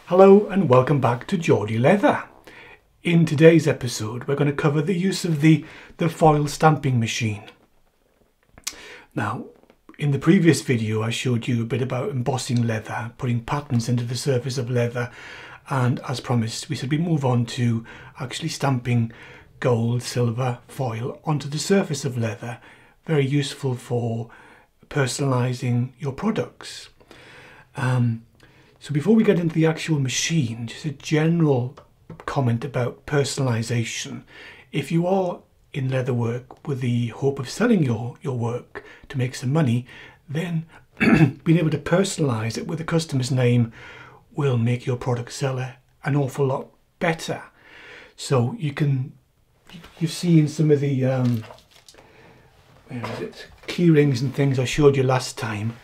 Hello and welcome back to Geordie Leather. In today's episode we're going to cover the use of the foil stamping machine. Now in the previous video I showed you a bit about embossing leather, putting patterns into the surface of leather, and as promised we said we move on to actually stamping gold, silver, foil onto the surface of leather. Very useful for personalising your products. So before we get into the actual machine, just a general comment about personalisation. If you are in leather work with the hope of selling your work to make some money, then being able to personalise it with a customer's name will make your product sell an awful lot better. So you've seen some of the key rings and things I showed you last time,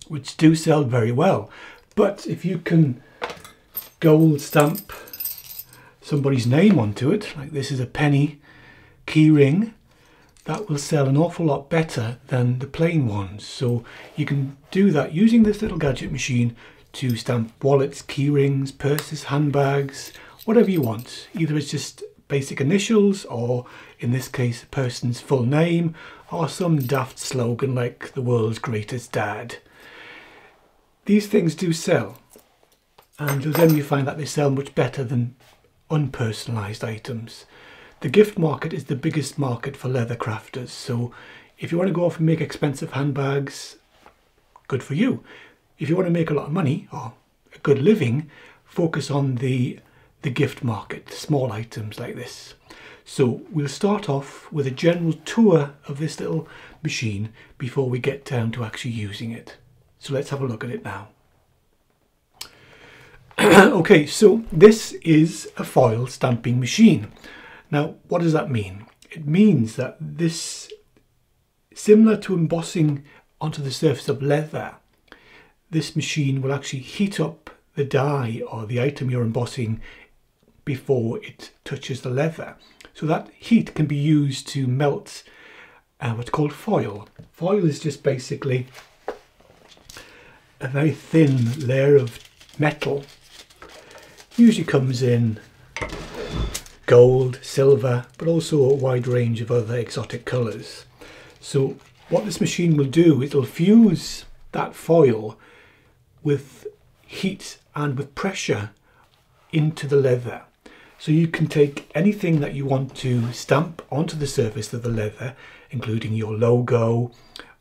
which do sell very well. But if you can gold stamp somebody's name onto it, like this is a penny key ring, that will sell an awful lot better than the plain ones. So you can do that using this little gadget machine to stamp wallets, key rings, purses, handbags, whatever you want. Either it's just basic initials, or in this case a person's full name, or some daft slogan like the world's greatest dad. These things do sell, and you'll generally find that they sell much better than unpersonalised items. The gift market is the biggest market for leather crafters, so if you want to go off and make expensive handbags, good for you. If you want to make a lot of money or a good living, focus on the gift market, small items like this. So we'll start off with a general tour of this little machine before we get down to actually using it. So let's have a look at it now. Okay, so this is a foil stamping machine. Now, what does that mean? It means that this, similar to embossing onto the surface of leather, this machine will actually heat up the die or the item you're embossing before it touches the leather. So that heat can be used to melt what's called foil. Foil is just basically a very thin layer of metal. Usually comes in gold, silver, but also a wide range of other exotic colours. So what this machine will do, it'll fuse that foil with heat and with pressure into the leather. So you can take anything that you want to stamp onto the surface of the leather, including your logo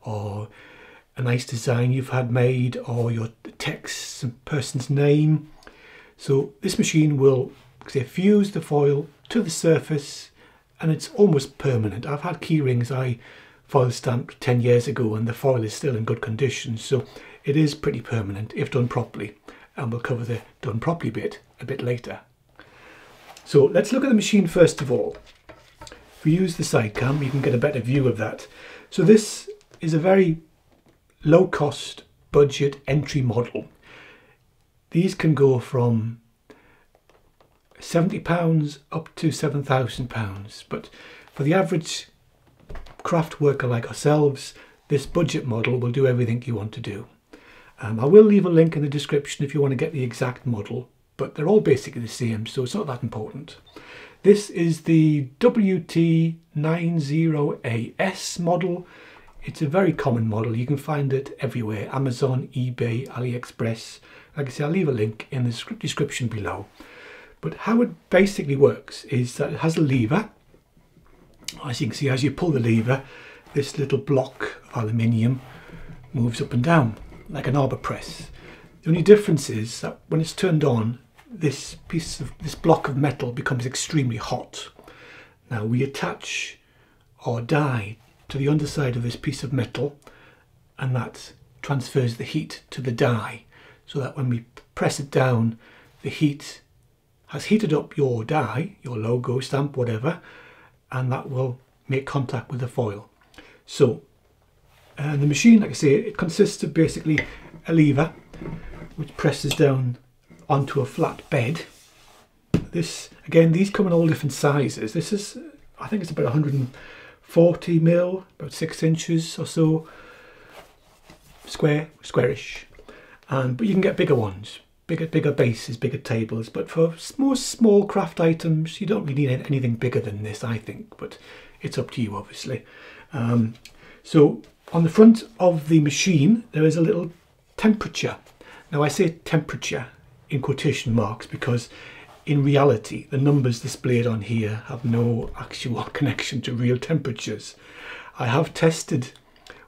or a nice design you've had made, or your text, some person's name. So this machine will fuse the foil to the surface, and it's almost permanent. I've had key rings I foil stamped 10 years ago and the foil is still in good condition, so it is pretty permanent if done properly, and we'll cover the done properly bit a bit later. So let's look at the machine first of all. If we use the side cam, you can get a better view of that. So this is a very low cost budget entry model. These can go from £70 up to £7,000, but for the average craft worker like ourselves, this budget model will do everything you want to do. I will leave a link in the description if you want to get the exact model, but they're all basically the same, so it's not that important. This is the WT-90AS model. It's a very common model. You can find it everywhere: Amazon, eBay, AliExpress. Like I say, I'll leave a link in the description below. But how it basically works is that it has a lever. As you can see, as you pull the lever, this little block of aluminium moves up and down like an arbor press. The only difference is that when it's turned on, this block of metal becomes extremely hot. Now we attach our die to the underside of this piece of metal, and that transfers the heat to the die, so that when we press it down, the heat has heated up your die, your logo, stamp, whatever, and that will make contact with the foil. So the machine, like I say, it consists of basically a lever which presses down onto a flat bed. This, again, these come in all different sizes. This is, I think it's about 140 mil, about 6 inches or so, squarish. But you can get bigger ones. bigger bases, bigger tables, but for most small craft items you don't really need anything bigger than this, I think, but it's up to you obviously. So on the front of the machine there is a little temperature. Now I say temperature in quotation marks because in reality the numbers displayed on here have no actual connection to real temperatures. I have tested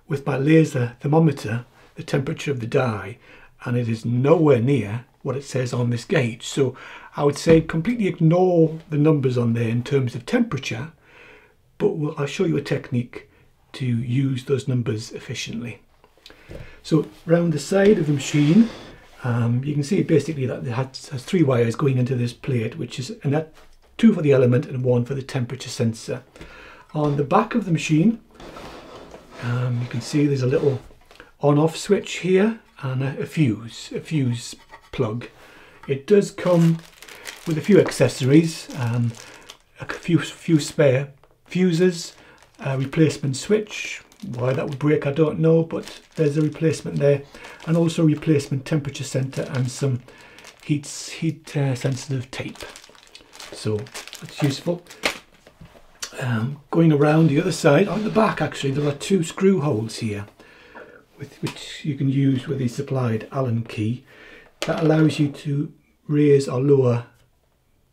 with my laser thermometer the temperature of the die, and it is nowhere near what it says on this gauge. So I would say completely ignore the numbers on there in terms of temperature, but I'll show you a technique to use those numbers efficiently. So around the side of the machine, you can see basically that it has 3 wires going into this plate, which is, and that 2 for the element and 1 for the temperature sensor. On the back of the machine, you can see there's a little on-off switch here and a fuse plug. It does come with a few accessories, a few spare fuses, a replacement switch. Why that would break I don't know, but there's a replacement there, and also a replacement temperature sensor and some heat sensitive tape. So that's useful. Going around the other side, on the back actually, there are 2 screw holes here, which you can use with the supplied Allen key. That allows you to raise or lower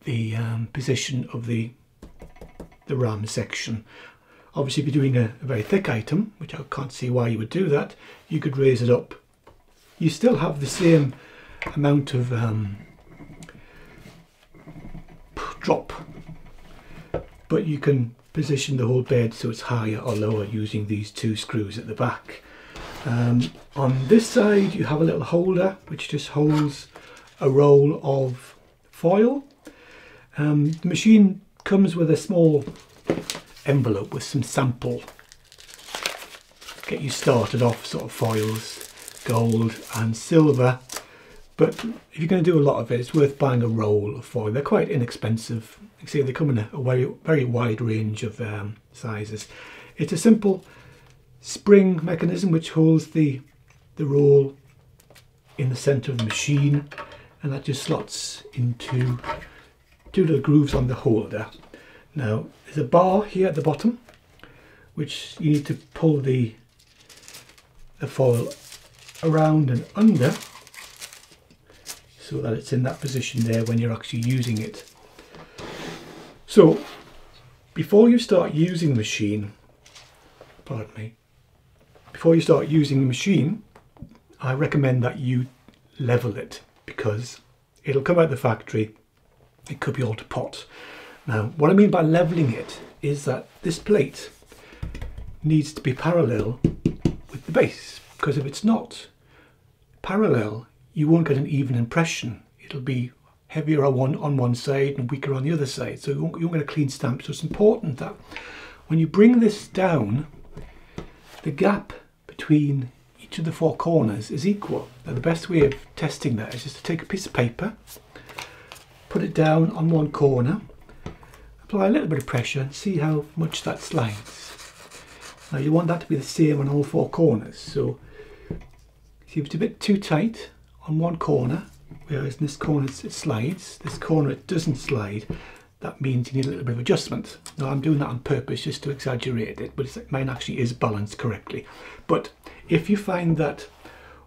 the position of the RAM section. Obviously if you're doing a very thick item, which I can't see why you would do that, you could raise it up. You still have the same amount of drop, but you can position the whole bed so it's higher or lower using these 2 screws at the back. On this side you have a little holder which just holds a roll of foil. The machine comes with a small envelope with some sample, get you started off, sort of foils, gold and silver, but if you're going to do a lot of it, it's worth buying a roll of foil. They're quite inexpensive. You see they come in a very wide range of sizes. It's a simple spring mechanism which holds the roll in the center of the machine, and that just slots into 2 little grooves on the holder. Now there's a bar here at the bottom which you need to pull the foil around and under so that it's in that position there when you're actually using it. So before you start using the machine, before you start using the machine, I recommend that you level it, because it'll come out of the factory, it could be all to pot. Now what I mean by leveling it is that this plate needs to be parallel with the base, because if it's not parallel you won't get an even impression. It'll be heavier on one side and weaker on the other side, so you won't get a clean stamp. So it's important that when you bring this down, the gap between each of the 4 corners is equal. Now the best way of testing that is just to take a piece of paper, put it down on one corner, apply a little bit of pressure and see how much that slides. Now you want that to be the same on all 4 corners. So see if it's a bit too tight on one corner, whereas in this corner it slides, this corner it doesn't slide, that means you need a little bit of adjustment. Now I'm doing that on purpose just to exaggerate it, but mine actually is balanced correctly. But if you find that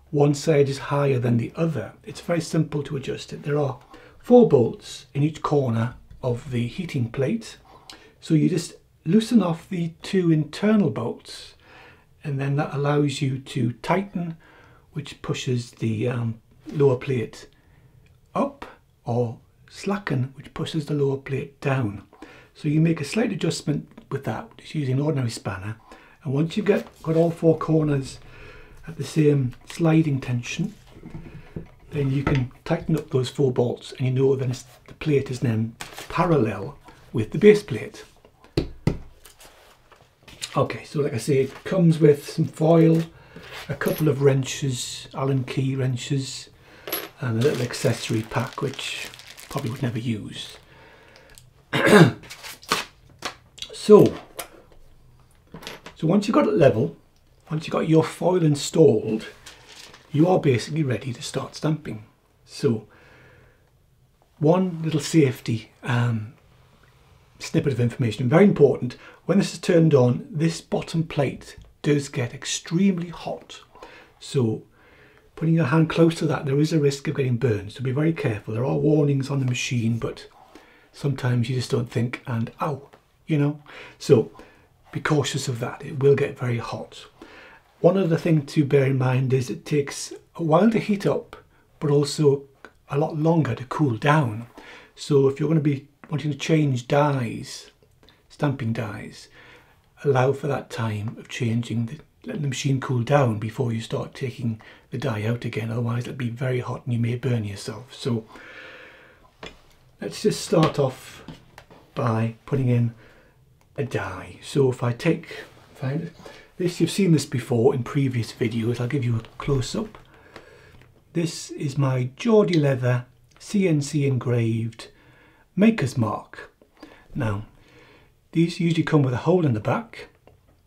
one side is higher than the other, it's very simple to adjust it. There are 4 bolts in each corner of the heating plate, so you just loosen off the 2 internal bolts, and then that allows you to tighten, which pushes the lower plate up, or slacken, which pushes the lower plate down. So you make a slight adjustment with that, just using an ordinary spanner, and once you've got all 4 corners at the same sliding tension, then you can tighten up those 4 bolts, and you know then the plate is then parallel with the base plate. Okay, so like I say, it comes with some foil, a couple of wrenches, Allen key wrenches, and a little accessory pack which probably would never use. So once you've got it level, once you've got your foil installed, you are basically ready to start stamping. So one little safety snippet of information, very important: when this is turned on, this bottom plate does get extremely hot. So putting your hand close to that, there is a risk of getting burned, so be very careful. There are warnings on the machine, but sometimes you just don't think, and ow, you know. So be cautious of that, it will get very hot. One other thing to bear in mind is it takes a while to heat up, but also a lot longer to cool down. So if you're going to be wanting to change dies, stamping dies, allow for that time of changing, letting the machine cool down before you start taking the die out again, otherwise it'll be very hot and you may burn yourself. So let's just start off by putting in a die. So if I find this, you've seen this before in previous videos, I'll give you a close-up. This is my Geordie leather CNC engraved maker's mark. Now these usually come with a hole in the back.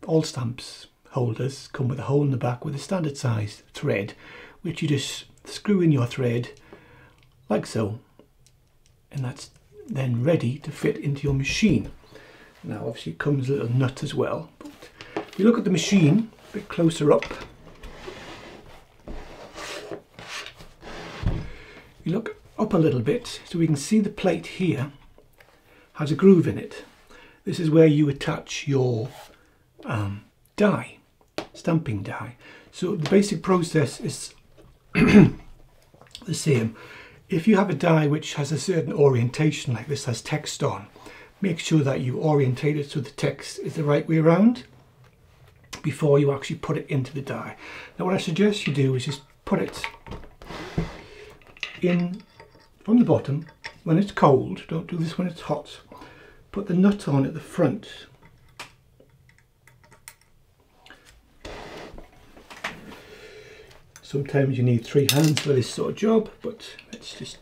All stamps holders come with a hole in the back with a standard size thread, which you just screw in your thread like so, and that's then ready to fit into your machine. Now obviously it comes a little nut as well, but if you look at the machine a bit closer up, you look up a little bit so we can see the plate here has a groove in it. This is where you attach your die, stamping die. So the basic process is the same. If you have a die which has a certain orientation, like this has text on, make sure that you orientate it so the text is the right way around before you actually put it into the die. Now what I suggest you do is just put it in from the bottom when it's cold. Don't do this when it's hot. Put the nut on at the front. Sometimes you need 3 hands for this sort of job, but let's just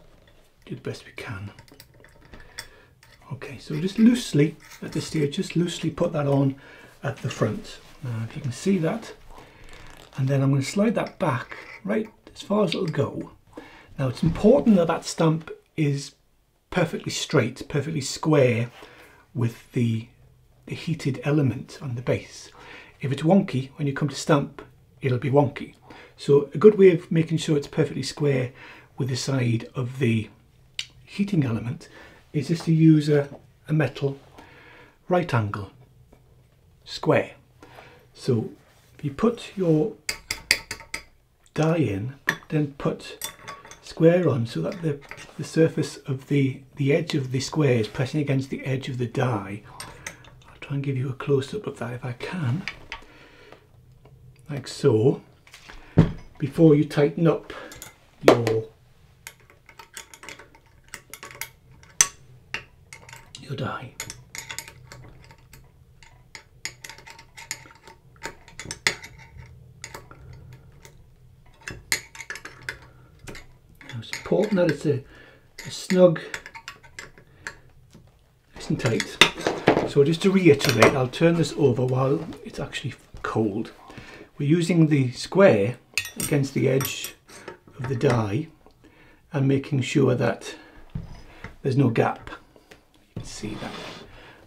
do the best we can. Okay, so just loosely at this stage, just loosely put that on at the front. Now if you can see that, and then I'm going to slide that back right as far as it'll go. Now it's important that that stamp is perfectly straight, perfectly square with the heated element on the base. If it's wonky, when you come to stamp, it'll be wonky. So a good way of making sure it's perfectly square with the side of the heating element is just to use a metal right angle square. So if you put your die in, then put square on so that the surface of the edge of the square is pressing against the edge of the die. I'll try and give you a close-up of that if I can, like so, before you tighten up your die. Now it's important that it's a snug, nice and tight. So just to reiterate, I'll turn this over while it's actually cold. We're using the square against the edge of the die and making sure that there's no gap. You can see that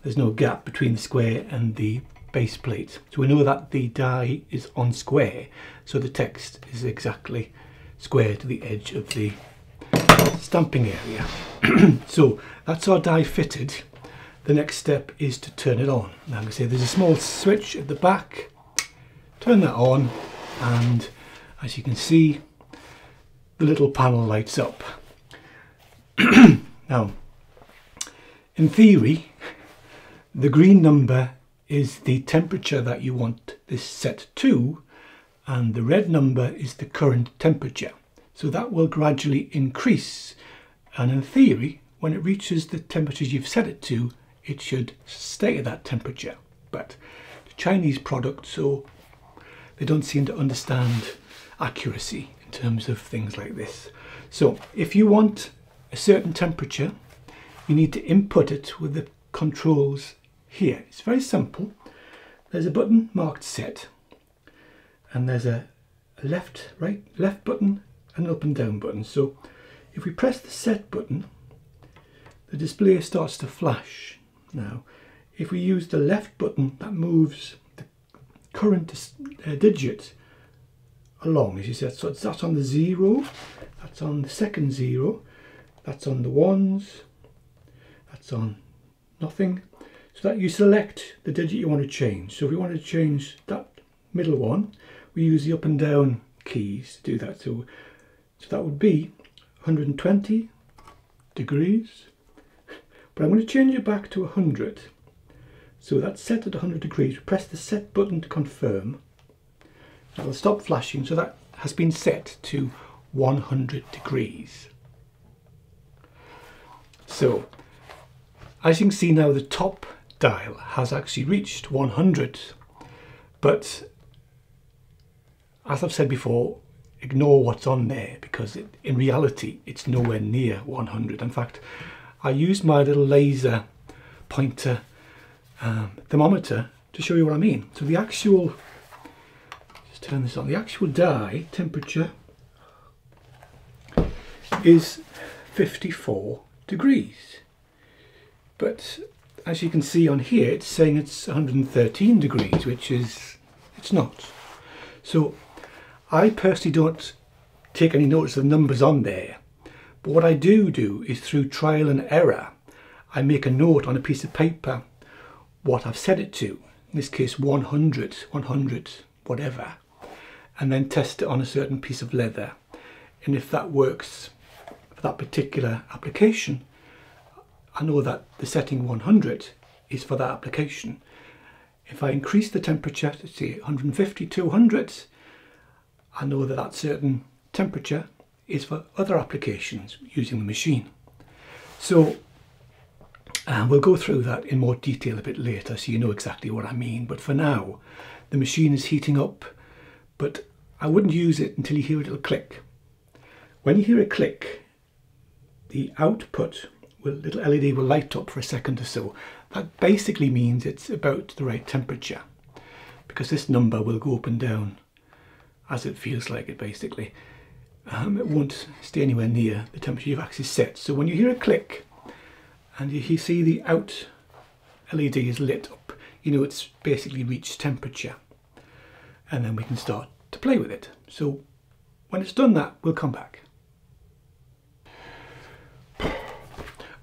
there's no gap between the square and the base plate. So we know that the die is on square, so the text is exactly square to the edge of the stamping area. So that's our die fitted. The next step is to turn it on. Now I'm going to say there's a small switch at the back. Turn that on, and as you can see, the little panel lights up. Now, in theory, the green number is the temperature that you want this set to, and the red number is the current temperature. So that will gradually increase, and in theory, when it reaches the temperatures you've set it to, it should stay at that temperature. But it's a Chinese product, so they don't seem to understand accuracy in terms of things like this. So if you want a certain temperature, you need to input it with the controls here. It's very simple. There's a button marked set, and there's a left button and an up and down button. So if we press the set button, the display starts to flash. Now, if we use the left button, that moves the current digit along, as you said. So that's on the 0, that's on the second 0, that's on the 1s, that's on nothing. So that you select the digit you want to change. So if we want to change that middle one, we use the up and down keys to do that. So that would be 120 degrees, but I'm going to change it back to 100. So that's set at 100 degrees. Press the set button to confirm. That'll stop flashing, so that has been set to 100 degrees. So as you can see now, the top dial has actually reached 100, but as I've said before, ignore what's on there, because in reality it's nowhere near 100. In fact, I used my little laser pointer thermometer to show you what I mean. So the actual, just turn this on, the actual die temperature is 54 degrees. But as you can see on here, it's saying it's 113 degrees, which is, it's not. So I personally don't take any notice of the numbers on there. But what I do is, through trial and error, I make a note on a piece of paper what I've set it to. In this case 100, whatever. And then test it on a certain piece of leather. And if that works for that particular application, I know that the setting 100 is for that application. If I increase the temperature to say 150, 200, I know that that certain temperature is for other applications using the machine. So we'll go through that in more detail a bit later, so you know exactly what I mean. But for now, the machine is heating up, but I wouldn't use it until you hear a little click. When you hear a click, the output, little LED will light up for a second or so. That basically means it's about the right temperature, because this number will go up and down as it feels like it, basically. It won't stay anywhere near the temperature you've actually set. So when you hear a click and you see the out LED is lit up, you know it's basically reached temperature, and then we can start to play with it. So when it's done that, we'll come back.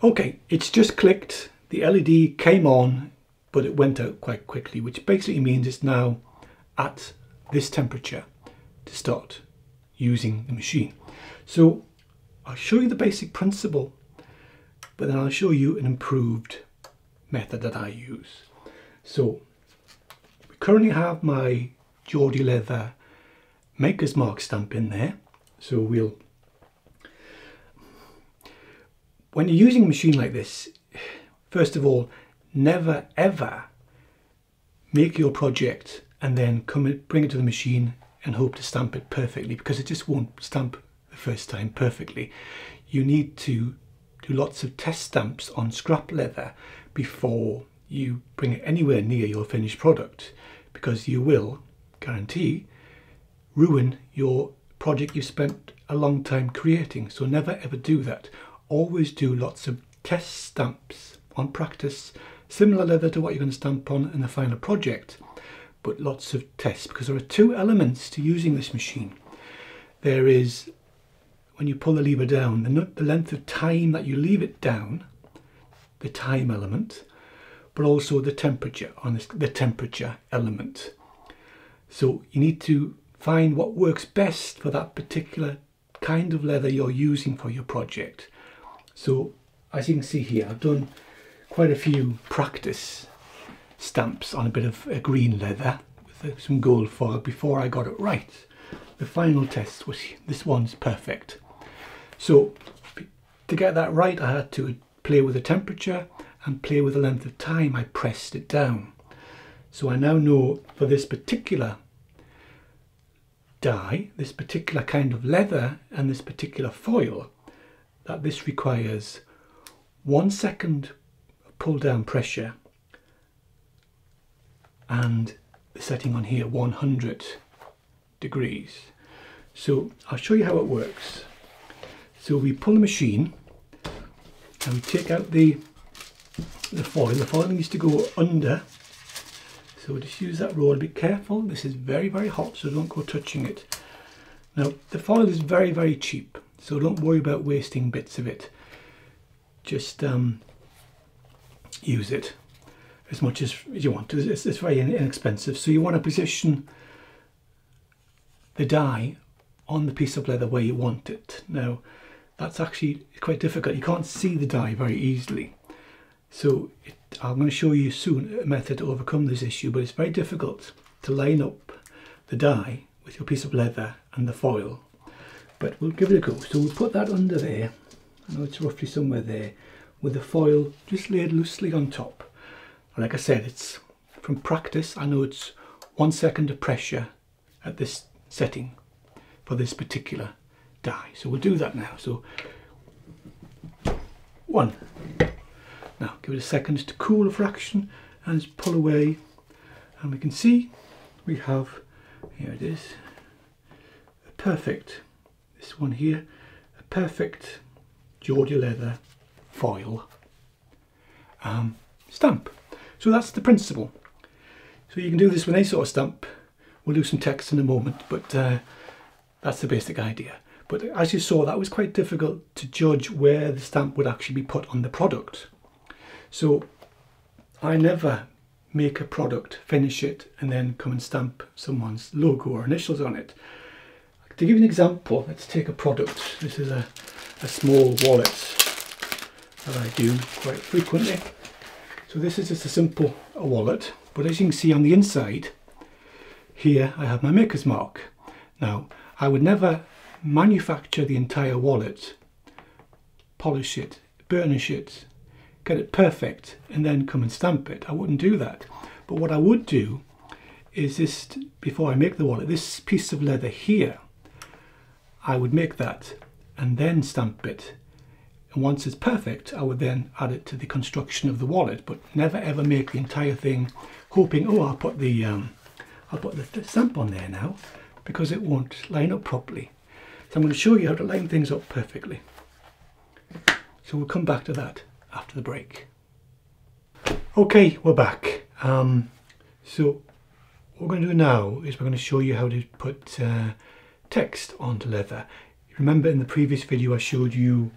Okay, it's just clicked, the LED came on, but it went out quite quickly, which basically means it's now at this temperature to start using the machine. So I'll show you the basic principle, but then I'll show you an improved method that I use. So we currently have my Geordie leather maker's mark stamp in there. So when you're using a machine like this, first of all, never ever make your project and then bring it to the machine and hope to stamp it perfectly, because it just won't stamp the first time perfectly. You need to do lots of test stamps on scrap leather before you bring it anywhere near your finished product, because you will, guarantee, ruin your project you spent a long time creating. So never ever do that. Always do lots of test stamps on practice, similar leather to what you're going to stamp on in the final project, but lots of tests, because there are two elements to using this machine. There is, when you pull the lever down, the length of time that you leave it down, the time element, but also the temperature on this, the temperature element. So you need to find what works best for that particular kind of leather you're using for your project. So as you can see here, I've done quite a few practice stamps on a bit of a green leather with some gold foil before I got it right. The final test was, this one's perfect. So to get that right, I had to play with the temperature and play with the length of time I pressed it down. So I now know for this particular die, this particular kind of leather and this particular foil, that this requires 1 second pull down pressure and the setting on here 100 degrees. So I'll show you how it works. So we pull the machine and we take out the foil. The foil needs to go under. So just use that roller. Be careful. This is very, very hot, so don't go touching it. Now, the foil is very, very cheap, so don't worry about wasting bits of it. Just use it as much as you want to. It's very inexpensive. So you want to position the die on the piece of leather where you want it. Now, that's actually quite difficult. You can't see the die very easily. So I'm going to show you soon a method to overcome this issue, but it's very difficult to line up the die with your piece of leather and the foil. But we'll give it a go. So we'll put that under there. I know it's roughly somewhere there, with the foil just laid loosely on top. Like I said, it's from practice. I know it's 1 second of pressure at this setting for this particular die. So we'll do that now. So 1. Now give it a second to cool a fraction and just pull away, and we can see we have, here it is, a perfect, this one here, a perfect Georgia leather foil stamp. So that's the principle. So you can do this with any sort of stamp. We'll do some text in a moment, but that's the basic idea. But as you saw, that was quite difficult to judge where the stamp would actually be put on the product. So I never make a product, finish it, and then come and stamp someone's logo or initials on it. To give you an example, let's take a product. This is a small wallet that I do quite frequently. So this is just a simple wallet, but as you can see on the inside, here I have my maker's mark. Now, I would never manufacture the entire wallet, polish it, burnish it, get it perfect, and then come and stamp it. I wouldn't do that. But what I would do is this, before I make the wallet, this piece of leather here, I would make that and then stamp it. And once it's perfect, I would then add it to the construction of the wallet, but never ever make the entire thing hoping, oh, I'll put the stamp on there now, because it won't line up properly. So I'm going to show you how to line things up perfectly. So we'll come back to that after the break. Okay, we're back. So what we're going to do now is we're going to show you how to put text onto leather. Remember in the previous video I showed you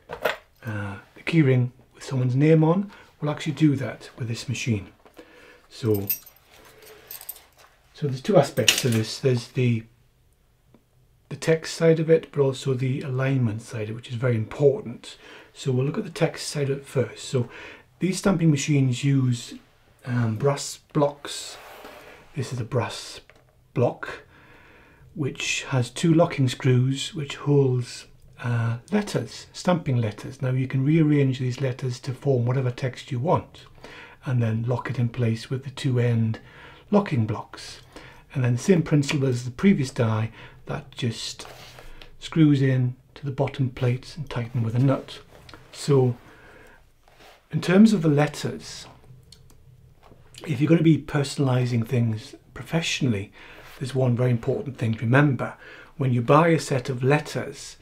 the keyring with someone's name on. We'll actually do that with this machine. So there's two aspects to this. There's the text side of it, but also the alignment side of it, which is very important. So we'll look at the text side of it first. So these stamping machines use brass blocks. This is a brass block which has 2 locking screws which holds letters, stamping letters. Now you can rearrange these letters to form whatever text you want and then lock it in place with the 2 end locking blocks. And then the same principle as the previous die, that just screws in to the bottom plates and tighten with a nut. So in terms of the letters, if you're going to be personalising things professionally, there's one very important thing to remember. When you buy a set of letters,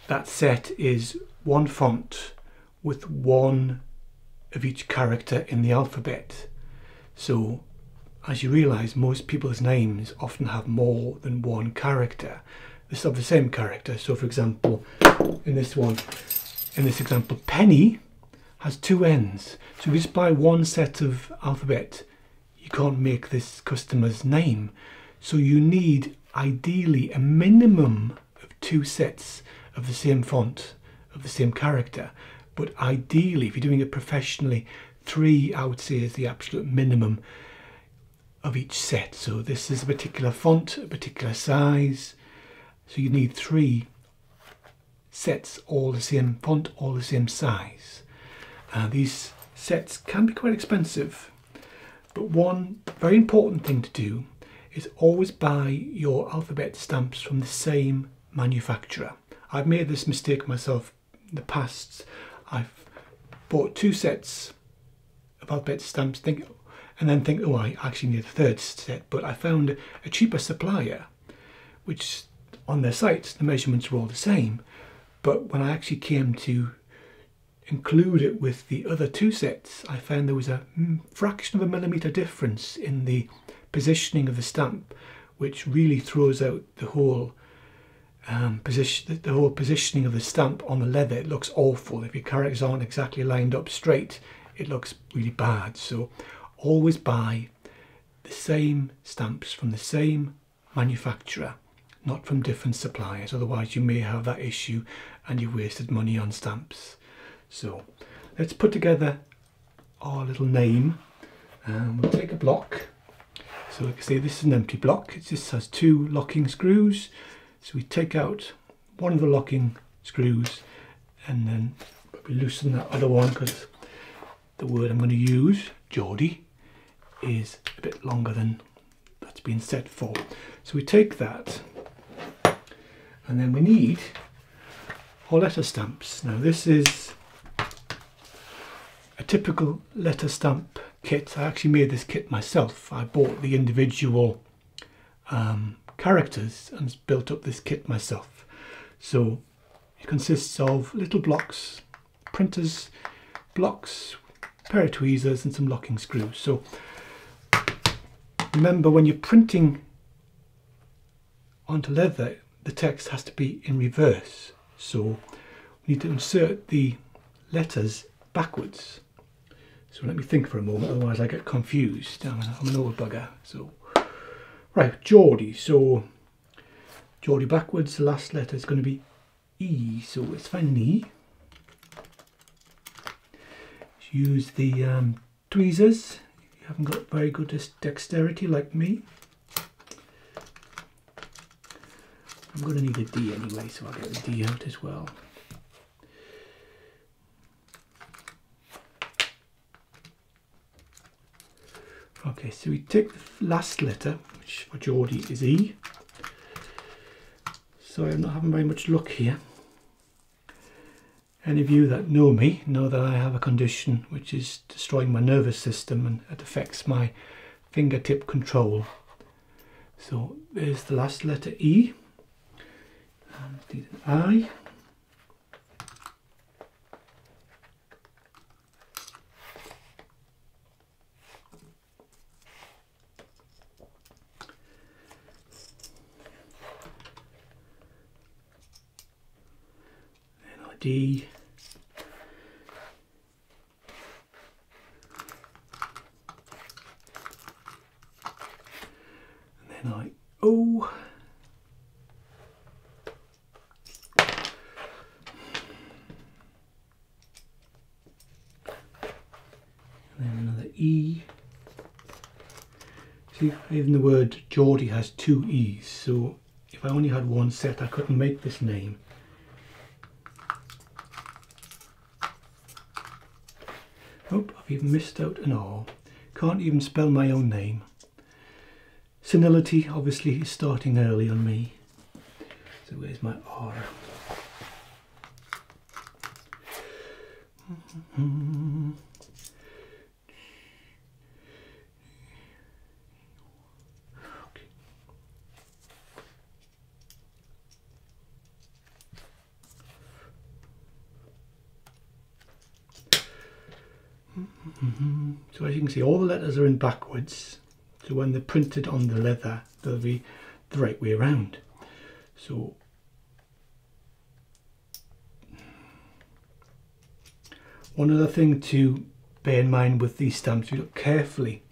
that set is one font with one of each character in the alphabet. So as you realise, most people's names often have more than one character. This of the same character. So for example, in this example, Penny has 2 N's. So if you just buy one set of alphabet, you can't make this customer's name. So you need ideally a minimum of 2 sets of the same font, of the same character. But ideally, if you're doing it professionally, 3 I would say is the absolute minimum of each set. So this is a particular font, a particular size. So you need 3 sets, all the same font, all the same size. These sets can be quite expensive, but one very important thing to do is always buy your alphabet stamps from the same manufacturer. I've made this mistake myself in the past. I've bought 2 sets of alphabet stamps and then think, oh, I actually need a 3rd set, but I found a cheaper supplier, which on their sites the measurements were all the same, but when I actually came to include it with the other two sets, I found there was a fraction of a millimetre difference in the positioning of the stamp, which really throws out the whole positioning of the stamp on the leather. It looks awful. If your characters aren't exactly lined up straight, it looks really bad. So always buy the same stamps from the same manufacturer, not from different suppliers, otherwise you may have that issue and you've wasted money on stamps. So let's put together our little name. We'll take a block. So like I say, this is an empty block. It just has two locking screws. So we take out one of the locking screws and then we loosen that other one, because the word I'm going to use, Geordie, is a bit longer than that's been set for. So we take that, and then we need our letter stamps. Now this is a typical letter stamp kit. I actually made this kit myself. I bought the individual characters and built up this kit myself. So it consists of little blocks, printers, blocks, a pair of tweezers and some locking screws. So remember, when you're printing onto leather, the text has to be in reverse. So we need to insert the letters backwards. So let me think for a moment, otherwise I get confused. I'm an old bugger. So right, Geordie. So Geordie backwards, the last letter is going to be E. So let's find an E. Use the tweezers. You haven't got very good dexterity like me. I'm going to need a D anyway, so I'll get the D out as well. Okay, so we take the last letter, which for Geordie is E. So I'm not having very much luck here. Any of you that know me know that I have a condition which is destroying my nervous system, and it affects my fingertip control. So there's the last letter E. Need an I. Then a D. And then I O. And then another E. See, even the word Geordie has two E's, so if I only had one set I couldn't make this name. Oh, I've even missed out an R. Can't even spell my own name. Senility obviously is starting early on me. So where's my R? So as you can see, all the letters are in backwards, so when they're printed on the leather they'll be the right way around. So one other thing to bear in mind with these stamps, you look carefully,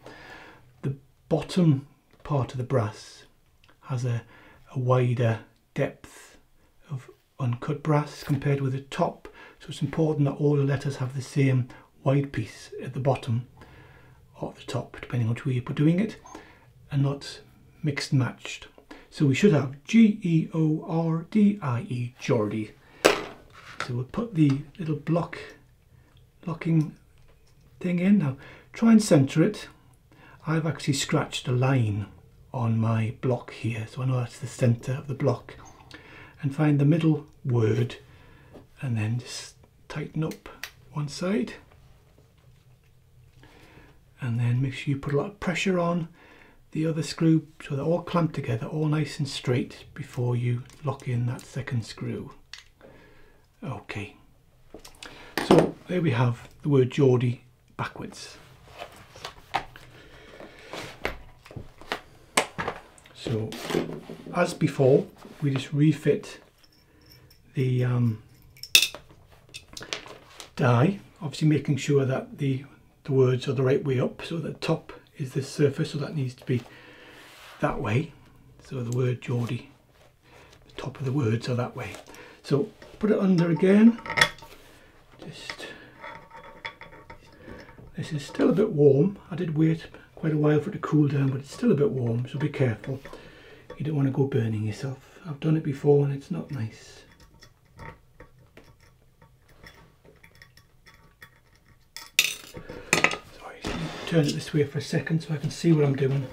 the bottom part of the brass has a wider depth of uncut brass compared with the top, so it's important that all the letters have the same wide piece at the bottom or at the top, depending on where you're doing it, and not mixed and matched. So we should have Geordie, Geordie. So we'll put the little block locking thing in. Now try and centre it. I've actually scratched a line on my block here, so I know that's the centre of the block. And find the middle word and then just tighten up one side. And then make sure you put a lot of pressure on the other screw so they're all clamped together, all nice and straight, before you lock in that second screw. OK. So there we have the word Geordie backwards. So as before, we just refit the die, obviously making sure that the words are the right way up. So the top is this surface, so that needs to be that way. So the word Geordie, the top of the words are that way. So put it under again. This is still a bit warm. I did wait quite a while for it to cool down, but it's still a bit warm, so be careful. You don't want to go burning yourself. I've done it before and it's not nice. Sorry, just turn it this way for a second so I can see what I'm doing.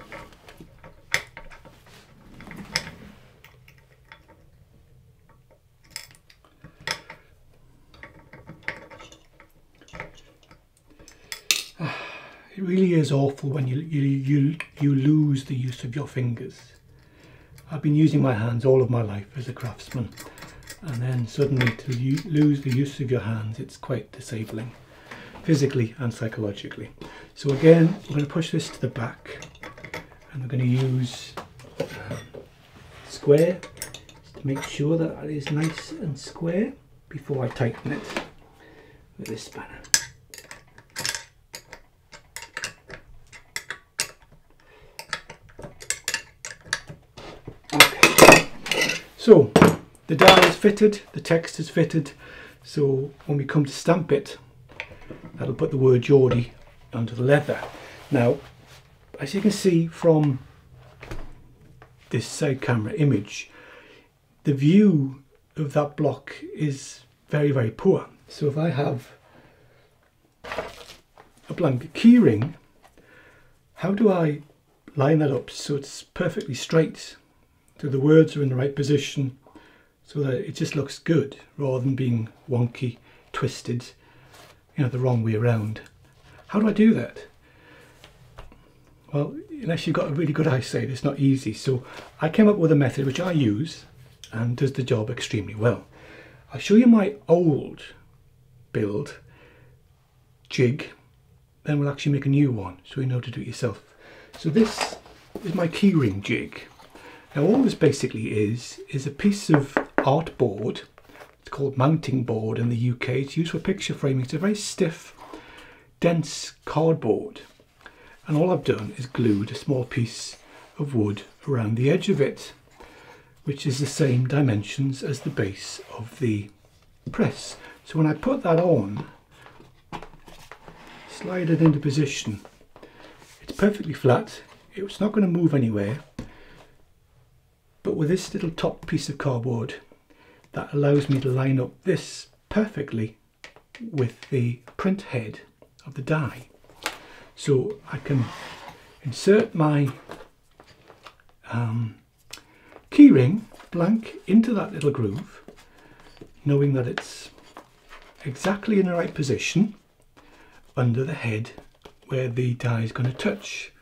It really is awful when you lose the use of your fingers. I've been using my hands all of my life as a craftsman, and then suddenly to lose the use of your hands, it's quite disabling, physically and psychologically. So again, we're going to push this to the back, and we're going to use square to make sure that it is nice and square before I tighten it with this spanner. So the die is fitted, the text is fitted, so when we come to stamp it, that'll put the word Geordie onto the leather. Now, as you can see from this side camera image, the view of that block is very, very poor. So if I have a blank keyring, how do I line that up so it's perfectly straight? So the words are in the right position so that it just looks good rather than being wonky, twisted, you know, the wrong way around. How do I do that? Well, unless you've got a really good eyesight, it's not easy. So I came up with a method which I use and does the job extremely well. I'll show you my old build jig, then we'll actually make a new one so you know how to do it yourself. So this is my keyring jig. Now all this basically is a piece of art board. It's called mounting board in the UK. It's used for picture framing. It's a very stiff, dense cardboard. And all I've done is glued a small piece of wood around the edge of it, which is the same dimensions as the base of the press. So when I put that on, slide it into position, it's perfectly flat. It's not going to move anywhere. But with this little top piece of cardboard, that allows me to line up this perfectly with the print head of the die. So I can insert my keyring blank into that little groove, knowing that it's exactly in the right position under the head where the die is going to touch.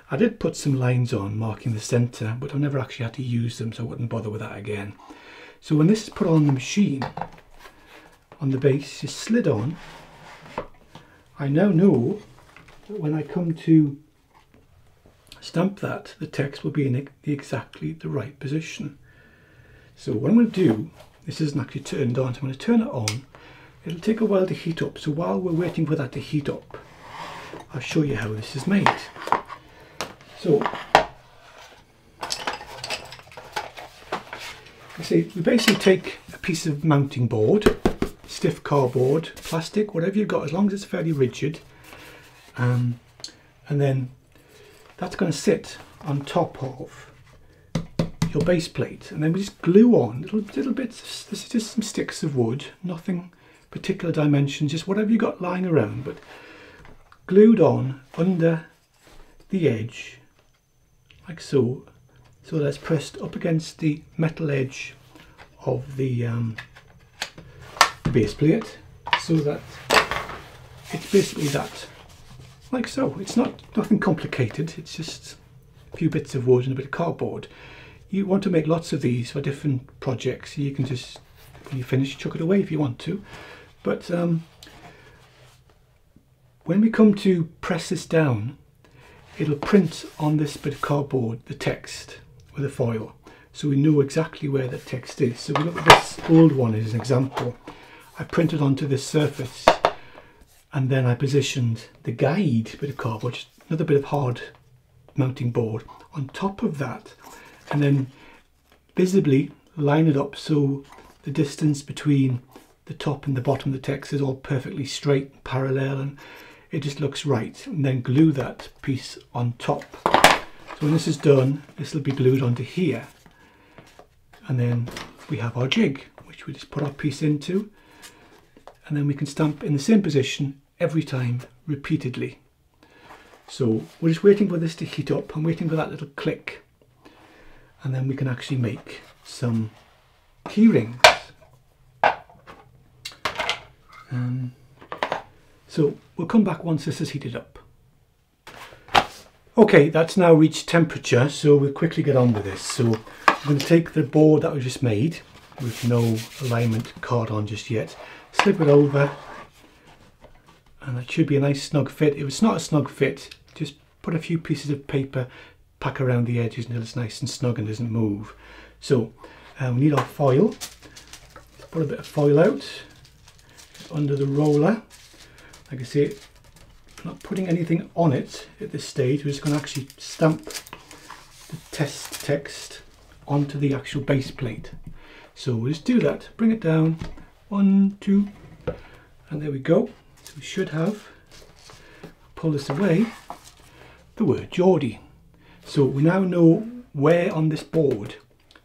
I did put some lines on marking the centre, but I've never actually had to use them, so I wouldn't bother with that again. So when this is put on the machine, on the base, is slid on, I now know that when I come to stamp that, the text will be in exactly the right position. So what I'm going to do, this isn't actually turned on, so I'm going to turn it on. It'll take a while to heat up, so while we're waiting for that to heat up, I'll show you how this is made. So, you see, we basically take a piece of mounting board, stiff cardboard, plastic, whatever you've got, as long as it's fairly rigid, and then that's going to sit on top of your base plate, and then we just glue on little bits. This is just some sticks of wood, nothing particular dimensions, just whatever you got lying around, but glued on under the edge like so, so that's pressed up against the metal edge of the base plate, so that it's basically that, like so. It's nothing complicated, it's just a few bits of wood and a bit of cardboard. You want to make lots of these for different projects, you can just When you finish, chuck it away if you want to. But when we come to press this down, it'll print on this bit of cardboard the text with a foil, so we know exactly where the text is. So we look at this old one as an example. I printed onto this surface, and then I positioned the guide bit of cardboard, just another bit of hard mounting board, on top of that, and then visibly line it up so the distance between the top and the bottom of the text is all perfectly straight and parallel, and it just looks right. And then glue that piece on top. So when this is done, this will be glued onto here, and then we have our jig, which we just put our piece into, and then we can stamp in the same position every time repeatedly. So we're just waiting for this to heat up. I'm waiting for that little click, and then we can actually make some key rings. So we'll come back once this is heated up. Okay, that's now reached temperature, so we'll quickly get on with this. So I'm going to take the board that we just made with no alignment card on just yet, slip it over, and that should be a nice snug fit. If it's not a snug fit, just put a few pieces of paper, pack around the edges until it's nice and snug and doesn't move. So we need our foil. Let's put a bit of foil out under the roller. Like I say, I'm not putting anything on it at this stage. We're just going to actually stamp the test text onto the actual base plate. So we'll just do that. Bring it down. 1, 2, and there we go. So we should have, pull this away, the word Geordie. So we now know where on this board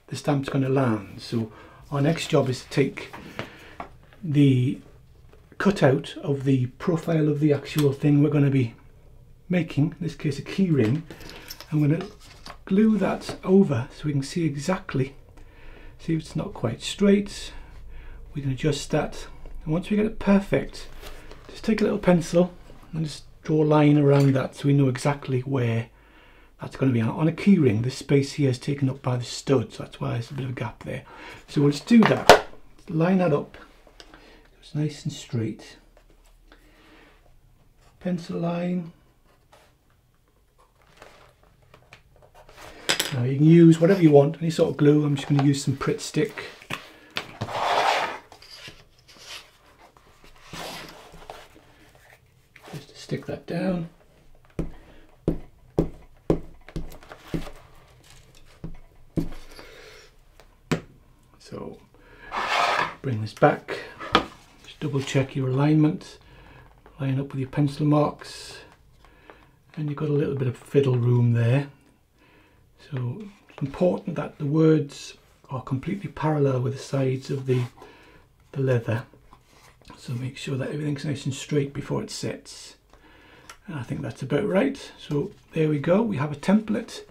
the stamp's going to land. So our next job is to take the cutout of the profile of the actual thing we're going to be making, in this case a key ring. I'm going to glue that over so we can see exactly, see if it's not quite straight. We can adjust that, and once we get it perfect, just take a little pencil and just draw a line around that so we know exactly where that's going to be. On a key ring, this space here is taken up by the stud, so that's why there's a bit of a gap there. So we'll just do that, line that up so it's nice and straight. Pencil line. Now you can use whatever you want, any sort of glue. I'm just going to use some Pritt stick. Just to stick that down. So bring this back, just double check your alignment, line up with your pencil marks, and you've got a little bit of fiddle room there. So it's important that the words are completely parallel with the sides of the leather. So make sure that everything's nice and straight before it sets. And I think that's about right. So there we go. We have a template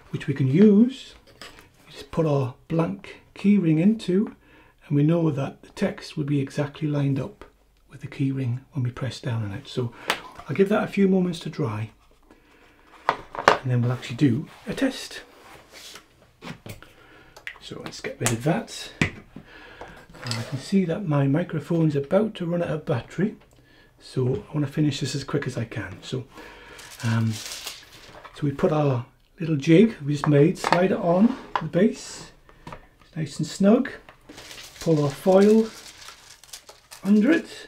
which we can use. We just put our blank key ring into, and we know that the text will be exactly lined up with the key ring when we press down on it. So I'll give that a few moments to dry, and then we'll actually do a test. So let's get rid of that. I can see that my microphone's about to run out of battery, so I want to finish this as quick as I can. So we put our little jig we just made, slide it on the base, it's nice and snug. Pull our foil under it,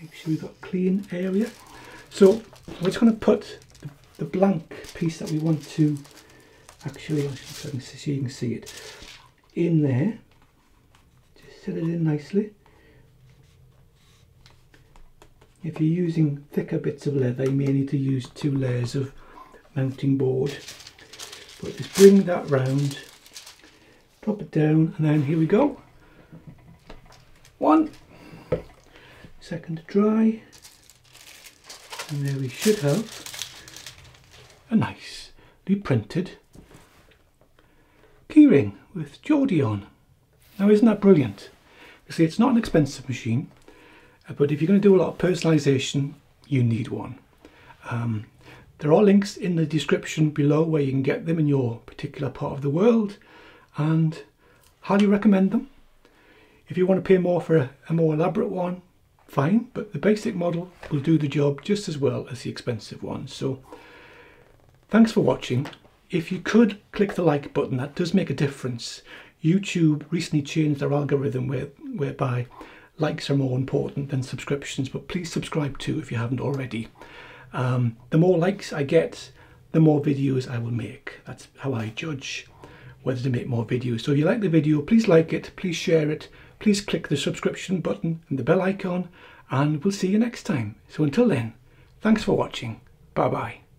make sure we've got a clean area. So we're just going to put the blank piece that we want to actually, so you can see it, in there. Just set it in nicely. If you're using thicker bits of leather, you may need to use 2 layers of mounting board. But just bring that round, drop it down, and then here we go. 1 second to dry, and there we should have a nicely printed keyring with Geordie on. Now isn't that brilliant? You see, it's not an expensive machine, but if you're going to do a lot of personalisation, you need one. There are links in the description below where you can get them in your particular part of the world, and highly recommend them. If you want to pay more for a more elaborate one, fine, but the basic model will do the job just as well as the expensive one. So thanks for watching. If you could click the like button, that does make a difference. YouTube recently changed their algorithm whereby likes are more important than subscriptions, but please subscribe too if you haven't already. The more likes I get, the more videos I will make. That's how I judge whether to make more videos. So if you like the video, please like it, please share it, please click the subscription button and the bell icon, and we'll see you next time. So until then, thanks for watching. Bye bye.